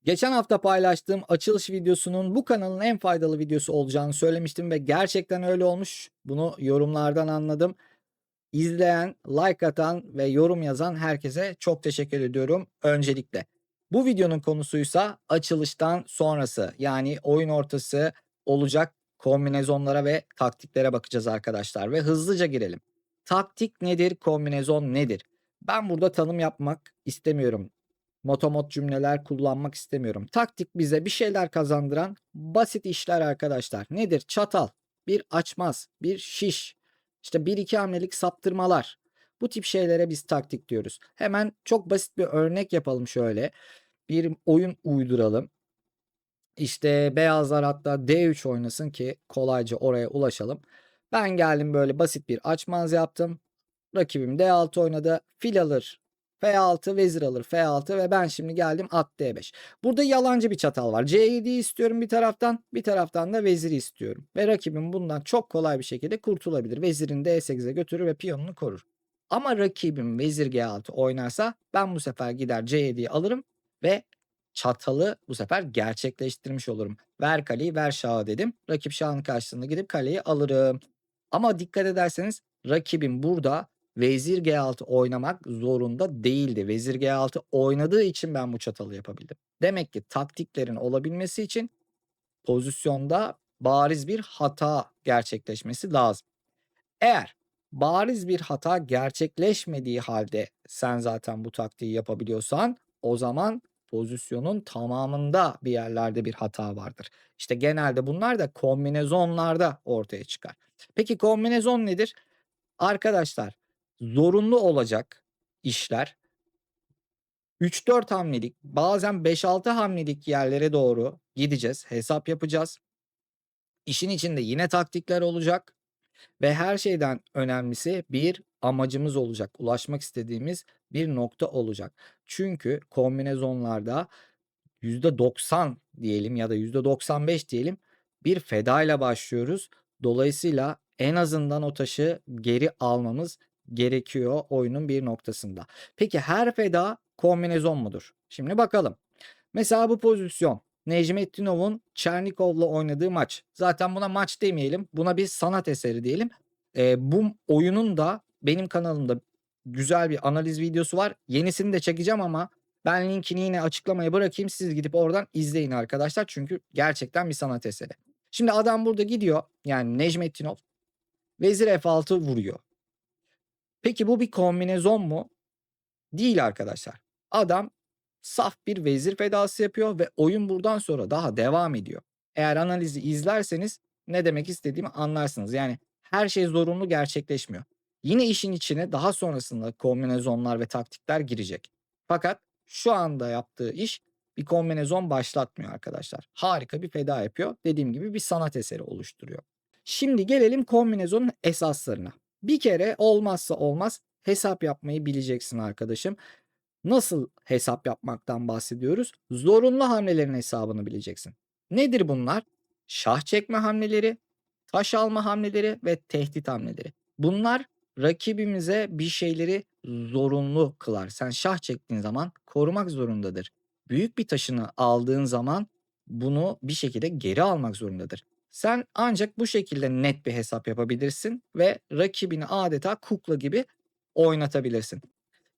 Geçen hafta paylaştığım açılış videosunun bu kanalın en faydalı videosu olacağını söylemiştim ve gerçekten öyle olmuş. Bunu yorumlardan anladım. İzleyen, like atan ve yorum yazan herkese çok teşekkür ediyorum öncelikle. Bu videonun konusuysa açılıştan sonrası yani oyun ortası olacak kombinezonlara ve taktiklere bakacağız arkadaşlar ve hızlıca girelim. Taktik nedir, kombinezon nedir? Ben burada tanım yapmak istemiyorum. Motomot cümleler kullanmak istemiyorum. Taktik bize bir şeyler kazandıran basit işler arkadaşlar. Nedir? Çatal, bir açmaz, bir şiş, işte bir iki hamlelik saptırmalar. Bu tip şeylere biz taktik diyoruz. Hemen çok basit bir örnek yapalım şöyle. Bir oyun uyduralım. İşte beyazlar hatta D3 oynasın ki kolayca oraya ulaşalım. Ben geldim böyle basit bir açmaz yaptım. Rakibim D6 oynadı. Fil alır. F6 vezir alır. F6 ve ben şimdi geldim at D5. Burada yalancı bir çatal var. C7'yi istiyorum bir taraftan. Bir taraftan da veziri istiyorum. Ve rakibim bundan çok kolay bir şekilde kurtulabilir. Vezirini D8'e götürür ve piyonunu korur. Ama rakibim vezir G6 oynarsa ben bu sefer gider C7'yi alırım ve çatalı bu sefer gerçekleştirmiş olurum. Ver kaleyi ver şahı dedim. Rakip şahın karşısında gidip kaleyi alırım. Ama dikkat ederseniz rakibim burada vezir G6 oynamak zorunda değildi. Vezir G6 oynadığı için ben bu çatalı yapabildim. Demek ki taktiklerin olabilmesi için pozisyonda bariz bir hata gerçekleşmesi lazım. Eğer bariz bir hata gerçekleşmediği halde sen zaten bu taktiği yapabiliyorsan o zaman pozisyonun tamamında bir yerlerde bir hata vardır. İşte genelde bunlar da kombinezonlarda ortaya çıkar. Peki kombinezon nedir? Arkadaşlar zorunlu olacak işler 3-4 hamlelik bazen 5-6 hamlelik yerlere doğru gideceğiz. Hesap yapacağız. İşin içinde yine taktikler olacak. Ve her şeyden önemlisi bir amacımız olacak. Ulaşmak istediğimiz bir nokta olacak. Çünkü kombinezonlarda %90 diyelim ya da %95 diyelim bir feda ile başlıyoruz. Dolayısıyla en azından o taşı geri almamız gerekiyor oyunun bir noktasında. Peki her feda kombinezon mudur? Şimdi bakalım. Mesela bu pozisyon Necmettinov'un Çernikov'la oynadığı maç. Zaten buna maç demeyelim. Buna bir sanat eseri diyelim. Bu oyunun da benim kanalımda güzel bir analiz videosu var. Yenisini de çekeceğim ama ben linkini yine açıklamaya bırakayım. Siz gidip oradan izleyin arkadaşlar. Çünkü gerçekten bir sanat eseri. Şimdi adam burada gidiyor. Yani Necmettinov vezir F6 vuruyor. Peki bu bir kombinezon mu? Değil arkadaşlar. Adam saf bir vezir fedası yapıyor ve oyun buradan sonra daha devam ediyor. Eğer analizi izlerseniz ne demek istediğimi anlarsınız. Yani her şey zorunlu gerçekleşmiyor. Yine işin içine daha sonrasında kombinezonlar ve taktikler girecek. Fakat şu anda yaptığı iş bir kombinezon başlatmıyor arkadaşlar. Harika bir feda yapıyor. Dediğim gibi bir sanat eseri oluşturuyor. Şimdi gelelim kombinezonun esaslarına. Bir kere olmazsa olmaz hesap yapmayı bileceksin arkadaşım. Nasıl hesap yapmaktan bahsediyoruz? Zorunlu hamlelerin hesabını bileceksin. Nedir bunlar? Şah çekme hamleleri, taş alma hamleleri ve tehdit hamleleri. Bunlar rakibimize bir şeyleri zorunlu kılar. Sen şah çektiğin zaman korumak zorundadır. Büyük bir taşını aldığın zaman bunu bir şekilde geri almak zorundadır. Sen ancak bu şekilde net bir hesap yapabilirsin ve rakibini adeta kukla gibi oynatabilirsin.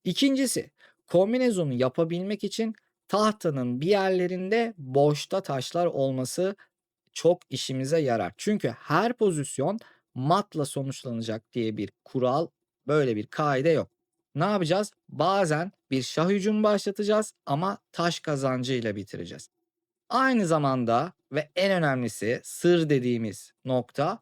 İkincisi, kombinezonu yapabilmek için tahtanın bir yerlerinde boşta taşlar olması çok işimize yarar. Çünkü her pozisyon matla sonuçlanacak diye bir kural, böyle bir kaide yok. Ne yapacağız? Bazen bir şah hücumu başlatacağız ama taş kazancıyla bitireceğiz. Aynı zamanda ve en önemlisi sır dediğimiz nokta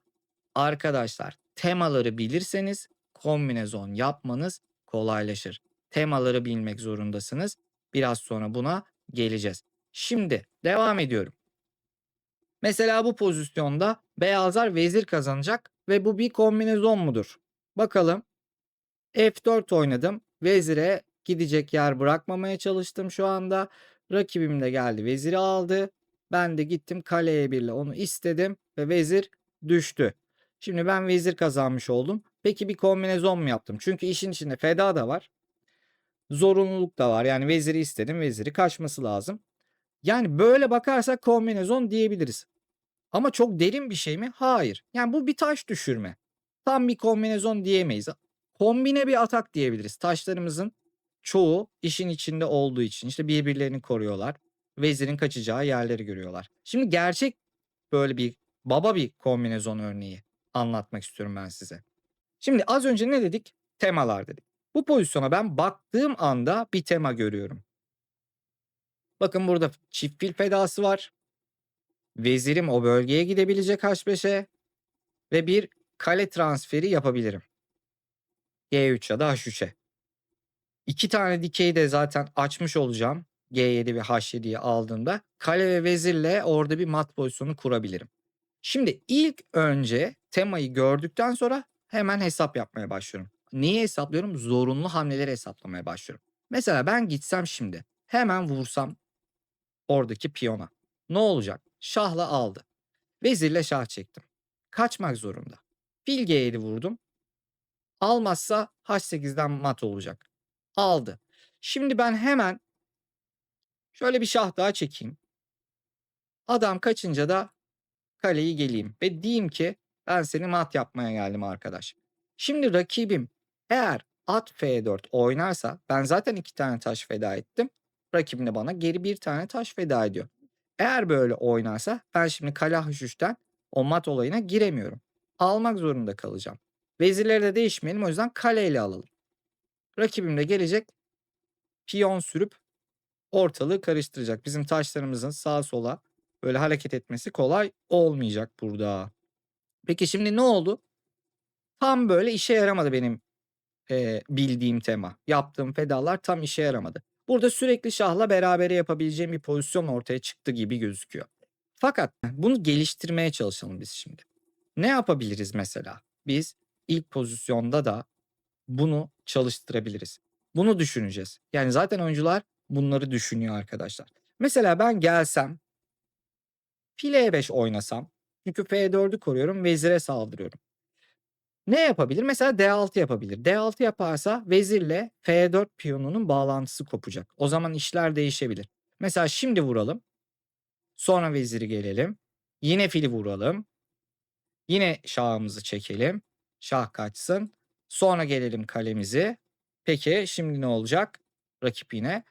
arkadaşlar temaları bilirseniz kombinezon yapmanız kolaylaşır. Temaları bilmek zorundasınız. Biraz sonra buna geleceğiz. Şimdi devam ediyorum. Mesela bu pozisyonda beyazlar vezir kazanacak ve bu bir kombinezon mudur? Bakalım. F4 oynadım. Vezire gidecek yer bırakmamaya çalıştım şu anda. Rakibim de geldi veziri aldı. Ben de gittim kaleye birle onu istedim ve vezir düştü. Şimdi ben vezir kazanmış oldum. Peki bir kombinezon mu yaptım? Çünkü işin içinde feda da var. Zorunluluk da var. Yani veziri istedim. Veziri kaçması lazım. Yani böyle bakarsak kombinezon diyebiliriz. Ama çok derin bir şey mi? Hayır. Yani bu bir taş düşürme. Tam bir kombinezon diyemeyiz. Kombine bir atak diyebiliriz. Taşlarımızın çoğu işin içinde olduğu için işte birbirlerini koruyorlar. Vezirin kaçacağı yerleri görüyorlar. Şimdi gerçek böyle bir baba bir kombinezon örneği anlatmak istiyorum ben size. Şimdi az önce ne dedik? Temalar dedik. Bu pozisyona ben baktığım anda bir tema görüyorum. Bakın burada çift fil fedası var. Vezirim o bölgeye gidebilecek H5'e ve bir kale transferi yapabilirim. G3 ya da H3'e. İki tane dikeyi de zaten açmış olacağım. G7 ve H7'yi aldığımda kale ve vezirle orada bir mat pozisyonu kurabilirim. Şimdi ilk önce temayı gördükten sonra hemen hesap yapmaya başlıyorum. Neyi hesaplıyorum? Zorunlu hamleleri hesaplamaya başlıyorum. Mesela ben gitsem şimdi hemen vursam oradaki piyona. Ne olacak? Şahla aldı. Vezirle şah çektim. Kaçmak zorunda. Fil G7 vurdum. Almazsa H8'den mat olacak. Aldı. Şimdi ben hemen şöyle bir şah daha çekeyim. Adam kaçınca da kaleyi geleyim ve diyeyim ki ben seni mat yapmaya geldim arkadaş. Şimdi rakibim eğer at F4 oynarsa ben zaten 2 tane taş feda ettim. Rakibim de bana geri bir tane taş feda ediyor. Eğer böyle oynarsa ben şimdi kale H3'ten o mat olayına giremiyorum. Almak zorunda kalacağım. Vezirleri de değişmeyelim, o yüzden kaleyle alalım. Rakibim de gelecek piyon sürüp ortalığı karıştıracak. Bizim taşlarımızın sağa sola böyle hareket etmesi kolay olmayacak burada. Peki şimdi ne oldu? Tam böyle işe yaramadı benim bildiğim tema. Yaptığım fedalar tam işe yaramadı. Burada sürekli şahla berabere yapabileceğim bir pozisyon ortaya çıktı gibi gözüküyor. Fakat bunu geliştirmeye çalışalım biz şimdi. Ne yapabiliriz mesela? Biz ilk pozisyonda da bunu çalıştırabiliriz. Bunu düşüneceğiz. Yani zaten oyuncular bunları düşünüyor arkadaşlar. Mesela ben gelsem file E5 oynasam, çünkü F4'ü koruyorum, vezire saldırıyorum. Ne yapabilir? Mesela D6 yapabilir. D6 yaparsa vezirle F4 piyonunun bağlantısı kopacak. O zaman işler değişebilir. Mesela şimdi vuralım. Sonra veziri gelelim. Yine fili vuralım. Yine şahımızı çekelim. Şah kaçsın. Sonra gelelim kalemizi. Peki şimdi ne olacak? Rakip yine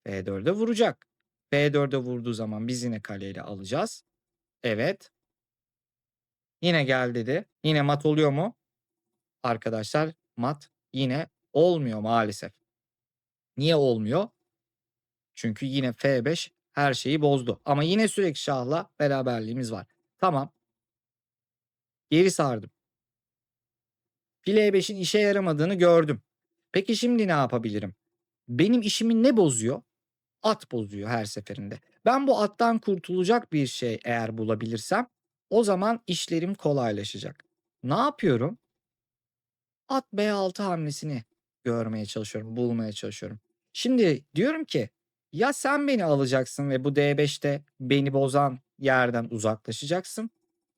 F4'e vuracak. F4'e vurduğu zaman biz yine kaleyle alacağız. Evet. Yine gel dedi. Yine mat oluyor mu? Arkadaşlar mat yine olmuyor maalesef. Niye olmuyor? Çünkü yine F5 her şeyi bozdu. Ama yine sürekli şahla beraberliğimiz var. Tamam. Geri sardım. File E5'in işe yaramadığını gördüm. Peki şimdi ne yapabilirim? Benim işimi ne bozuyor? At bozuyor her seferinde. Ben bu attan kurtulacak bir şey eğer bulabilirsem o zaman işlerim kolaylaşacak. Ne yapıyorum? At B6 hamlesini görmeye çalışıyorum, bulmaya çalışıyorum. Şimdi diyorum ki ya sen beni alacaksın ve bu D5'te beni bozan yerden uzaklaşacaksın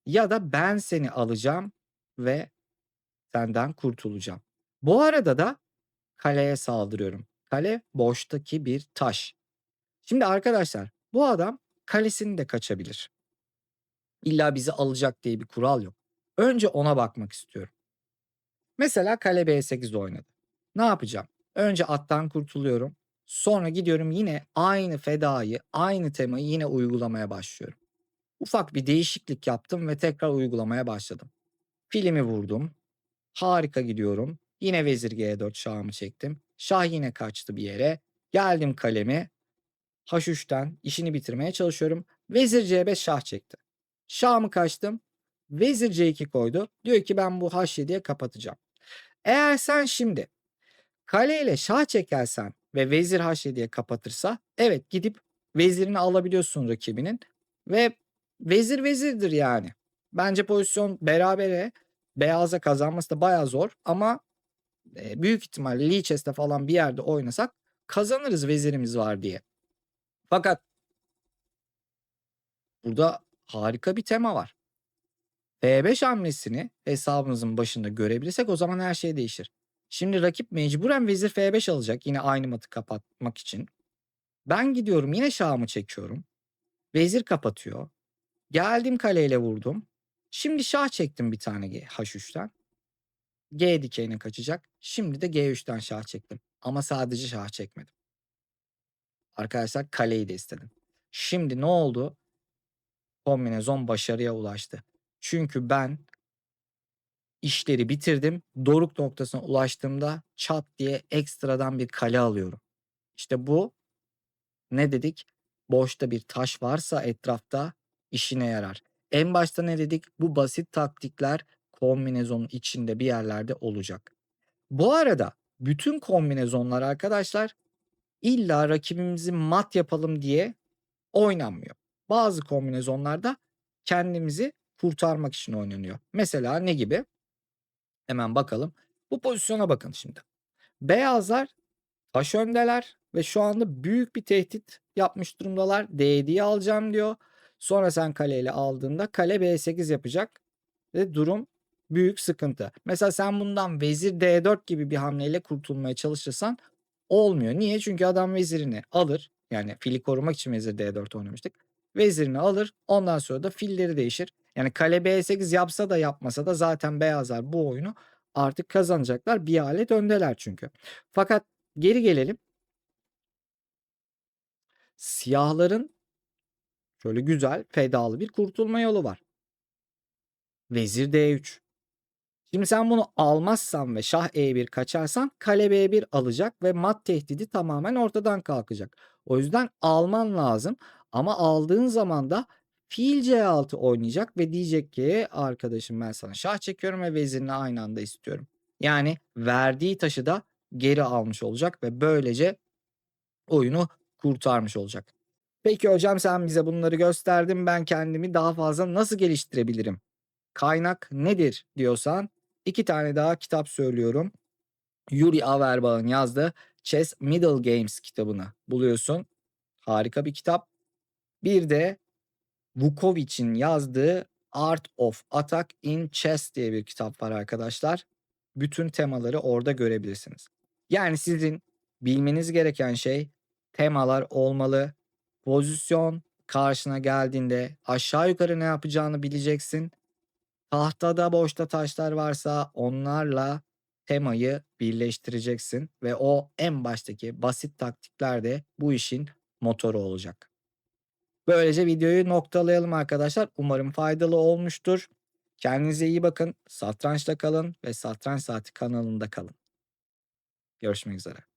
ya da ben seni alacağım ve senden kurtulacağım. Bu arada da kaleye saldırıyorum. Kale boştaki bir taş. Şimdi arkadaşlar bu adam kalesini de kaçabilir. İlla bizi alacak diye bir kural yok. Önce ona bakmak istiyorum. Mesela kale B8 oynadı. Ne yapacağım? Önce attan kurtuluyorum. Sonra gidiyorum yine aynı fedayı, aynı temayı yine uygulamaya başlıyorum. Ufak bir değişiklik yaptım ve tekrar uygulamaya başladım. Filimi vurdum. Harika gidiyorum. Yine vezir G4 şahımı çektim. Şah yine kaçtı bir yere. Geldim kalemi. H3'ten işini bitirmeye çalışıyorum. Vezir C5 şah çekti. Şahımı kaçtım. Vezir C2 koydu. Diyor ki ben bu H7'ye kapatacağım. Eğer sen şimdi kaleyle şah çekersen ve vezir H7'ye kapatırsa evet gidip vezirini alabiliyorsun rakibinin ve vezir vezirdir yani. Bence pozisyon berabere beyaza kazanması da baya zor ama büyük ihtimalle Lichess'te falan bir yerde oynasak kazanırız vezirimiz var diye. Fakat burada harika bir tema var. F5 hamlesini hesabımızın başında görebilirsek o zaman her şey değişir. Şimdi rakip mecburen vezir F5 alacak yine aynı matı kapatmak için. Ben gidiyorum yine şahımı çekiyorum. Vezir kapatıyor. Geldim kaleyle vurdum. Şimdi şah çektim bir tane H3'ten. G dikeyine kaçacak. Şimdi de G3'ten şah çektim. Ama sadece şah çekmedim. Arkadaşlar kaleyi de istedim. Şimdi ne oldu? Kombinezon başarıya ulaştı. Çünkü ben işleri bitirdim. Doruk noktasına ulaştığımda çat diye ekstradan bir kale alıyorum. İşte bu ne dedik? Boşta bir taş varsa etrafta işine yarar. En başta ne dedik? Bu basit taktikler kombinezonun içinde bir yerlerde olacak. Bu arada bütün kombinezonlar arkadaşlar illa rakibimizi mat yapalım diye oynanmıyor. Bazı kombinezonlarda kendimizi kurtarmak için oynanıyor. Mesela ne gibi? Hemen bakalım. Bu pozisyona bakın şimdi. Beyazlar taş öndeler ve şu anda büyük bir tehdit yapmış durumdalar. D7'yi alacağım diyor. Sonra sen kaleyle aldığında kale B8 yapacak ve durum büyük sıkıntı. Mesela sen bundan vezir D4 gibi bir hamleyle kurtulmaya çalışırsan olmuyor. Niye? Çünkü adam vezirini alır. Yani fili korumak için vezir D4 oynamıştık. Vezirini alır. Ondan sonra da filleri değişir. Yani kale B8 yapsa da yapmasa da zaten beyazlar bu oyunu artık kazanacaklar. Bir alet öndeler çünkü. Fakat geri gelelim. Siyahların şöyle güzel fedalı bir kurtulma yolu var. Vezir D3. Şimdi sen bunu almazsan ve şah E1 kaçarsan kale B1 alacak ve mat tehdidi tamamen ortadan kalkacak. O yüzden alman lazım. Ama aldığın zaman da fil C6 oynayacak ve diyecek ki arkadaşım ben sana şah çekiyorum ve vezirini aynı anda istiyorum. Yani verdiği taşı da geri almış olacak ve böylece oyunu kurtarmış olacak. Peki hocam sen bize bunları gösterdin. Ben kendimi daha fazla nasıl geliştirebilirim? Kaynak nedir diyorsan 2 tane daha kitap söylüyorum. Yuri Averbach'ın yazdığı Chess Middle Games kitabını buluyorsun. Harika bir kitap. Bir de Vukovic'in yazdığı Art of Attack in Chess diye bir kitap var arkadaşlar. Bütün temaları orada görebilirsiniz. Yani sizin bilmeniz gereken şey temalar olmalı. Pozisyon karşına geldiğinde aşağı yukarı ne yapacağını bileceksin. Tahtada boşta taşlar varsa onlarla temayı birleştireceksin ve o en baştaki basit taktikler de bu işin motoru olacak. Böylece videoyu noktalayalım arkadaşlar. Umarım faydalı olmuştur. Kendinize iyi bakın. Satrançta kalın ve Satranç Saati kanalında kalın. Görüşmek üzere.